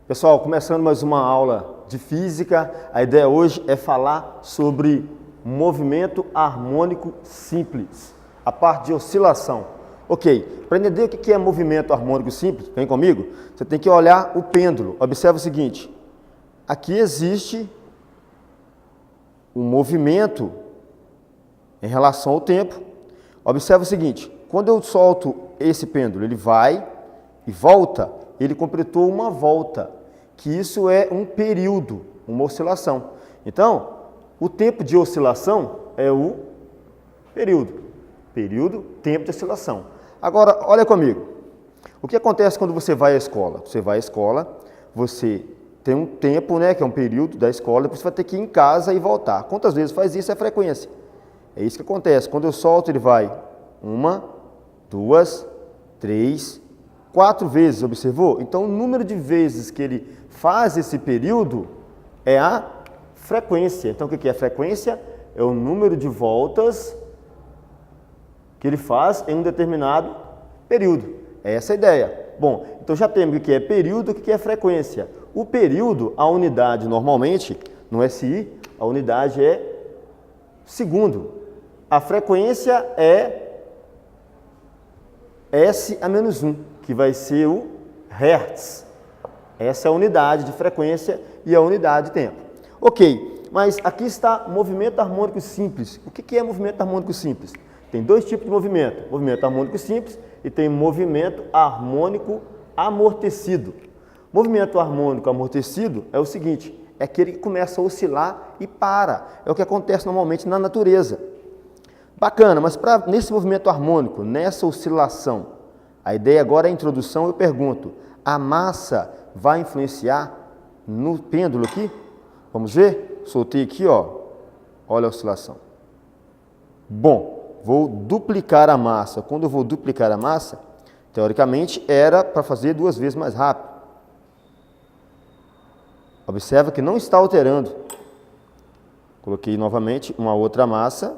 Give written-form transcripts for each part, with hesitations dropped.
Pessoal, começando mais uma aula de física, a ideia hoje é falar sobre movimento harmônico simples, a parte de oscilação. Ok, para entender o que é movimento harmônico simples, vem comigo, você tem que olhar o pêndulo. Observa o seguinte, aqui existe um movimento em relação ao tempo. Observa o seguinte, quando eu solto esse pêndulo, ele vai e volta, ele completou uma volta, que isso é um período, uma oscilação. Então, o tempo de oscilação é o período, tempo de oscilação. Agora, olha comigo, o que acontece quando você vai à escola? Você vai à escola, você tem um tempo, né, que é um período da escola, depois você vai ter que ir em casa e voltar. Quantas vezes faz isso? É frequência. É isso que acontece. Quando eu solto, ele vai 1, 2, 3, 4 vezes, observou? Então, o número de vezes que ele faz esse período é a frequência. Então, o que é frequência? É o número de voltas que ele faz em um determinado período. É essa a ideia. Bom, então já temos o que é período e o que é frequência. O período, a unidade normalmente, no SI, a unidade é segundo. A frequência é S a menos 1, que vai ser o Hertz. Essa é a unidade de frequência e a unidade de tempo. Ok, mas aqui está movimento harmônico simples. O que é movimento harmônico simples? Tem dois tipos de movimento. Movimento harmônico simples e tem movimento harmônico amortecido. Movimento harmônico amortecido é o seguinte, é aquele que começa a oscilar e para. É o que acontece normalmente na natureza. Bacana, mas nesse movimento harmônico, nessa oscilação, a ideia agora é a introdução, eu pergunto, a massa vai influenciar no pêndulo aqui? Vamos ver? Soltei aqui, ó. Olha a oscilação. Bom, vou duplicar a massa. Quando eu vou duplicar a massa, teoricamente era para fazer 2 vezes mais rápido. Observa que não está alterando. Coloquei novamente uma outra massa.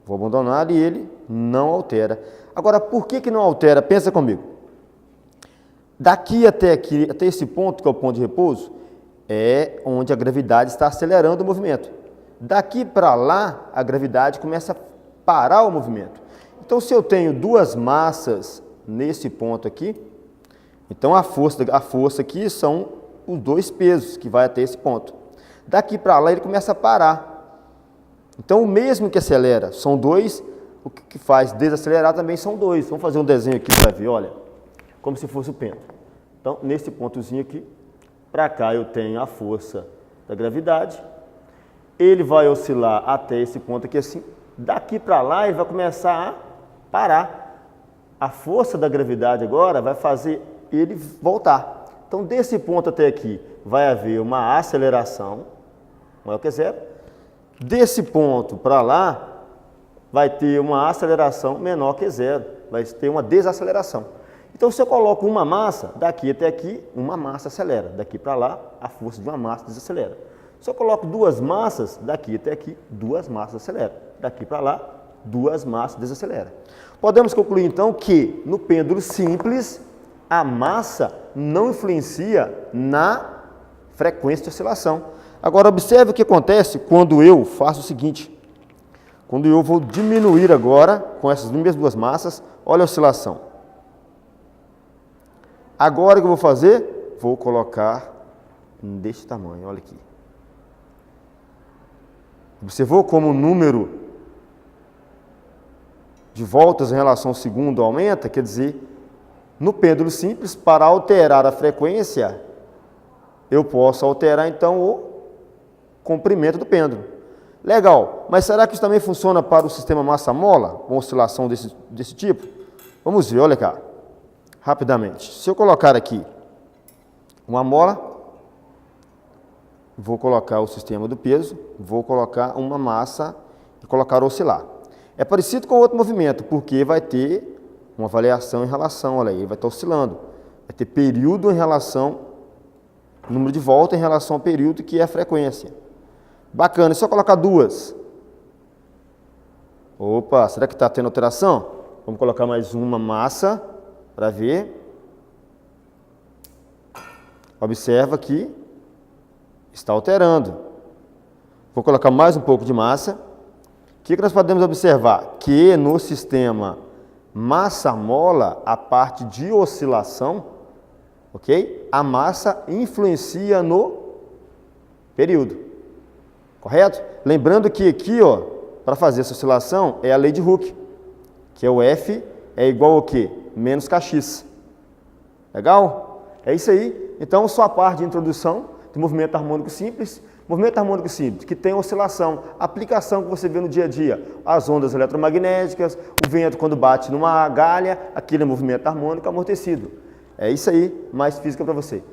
Vou abandonar e ele não altera. Agora, por que não altera? Pensa comigo. Daqui até aqui, até esse ponto, que é o ponto de repouso, é onde a gravidade está acelerando o movimento. Daqui para lá, a gravidade começa a parar o movimento. Então, se eu tenho 2 massas nesse ponto aqui, então a força aqui são os 2 pesos que vai até esse ponto. Daqui para lá, ele começa a parar. Então, o mesmo que acelera são 2, o que faz desacelerar também são 2. Vamos fazer um desenho aqui para ver, olha, como se fosse o pêndulo. Então, nesse pontozinho aqui, para cá eu tenho a força da gravidade, ele vai oscilar até esse ponto aqui assim, daqui para lá ele vai começar a parar. A força da gravidade agora vai fazer ele voltar. Então, desse ponto até aqui vai haver uma aceleração, maior que 0. Desse ponto para lá, vai ter uma aceleração menor que 0, vai ter uma desaceleração. Então, se eu coloco uma massa, daqui até aqui, uma massa acelera. Daqui para lá, a força de uma massa desacelera. Se eu coloco 2 massas, daqui até aqui, 2 massas aceleram. Daqui para lá, 2 massas desaceleram. Podemos concluir, então, que no pêndulo simples, a massa não influencia na frequência de oscilação. Agora, observe o que acontece quando eu faço o seguinte. Quando eu vou diminuir agora, com essas mesmas 2 massas, olha a oscilação. Agora o que eu vou fazer? Vou colocar desse tamanho, olha aqui. Observou como o número de voltas em relação ao segundo aumenta? Quer dizer, no pêndulo simples, para alterar a frequência, eu posso alterar então o comprimento do pêndulo. Legal, mas será que isso também funciona para o sistema massa-mola, com oscilação desse tipo? Vamos ver, olha cá, rapidamente. Se eu colocar aqui uma mola, vou colocar o sistema do peso, vou colocar uma massa e colocar oscilar. É parecido com outro movimento, porque vai ter uma variação em relação, olha aí, vai estar oscilando. Vai ter período em relação, número de volta em relação ao período, que é a frequência. Bacana, é só colocar 2. Opa, será que está tendo alteração? Vamos colocar mais uma massa para ver. Observa que está alterando. Vou colocar mais um pouco de massa. O que nós podemos observar? Que no sistema massa-mola, a parte de oscilação, ok? A massa influencia no período, correto? Lembrando que aqui, ó, para fazer essa oscilação, é a lei de Hooke, que é o F é igual ao quê? Menos Kx. Legal? É isso aí. Então, só a parte de introdução do movimento harmônico simples. Movimento harmônico simples, que tem oscilação, aplicação que você vê no dia a dia, as ondas eletromagnéticas, o vento quando bate numa galha, aquele é movimento harmônico amortecido. É isso aí, mais física para você.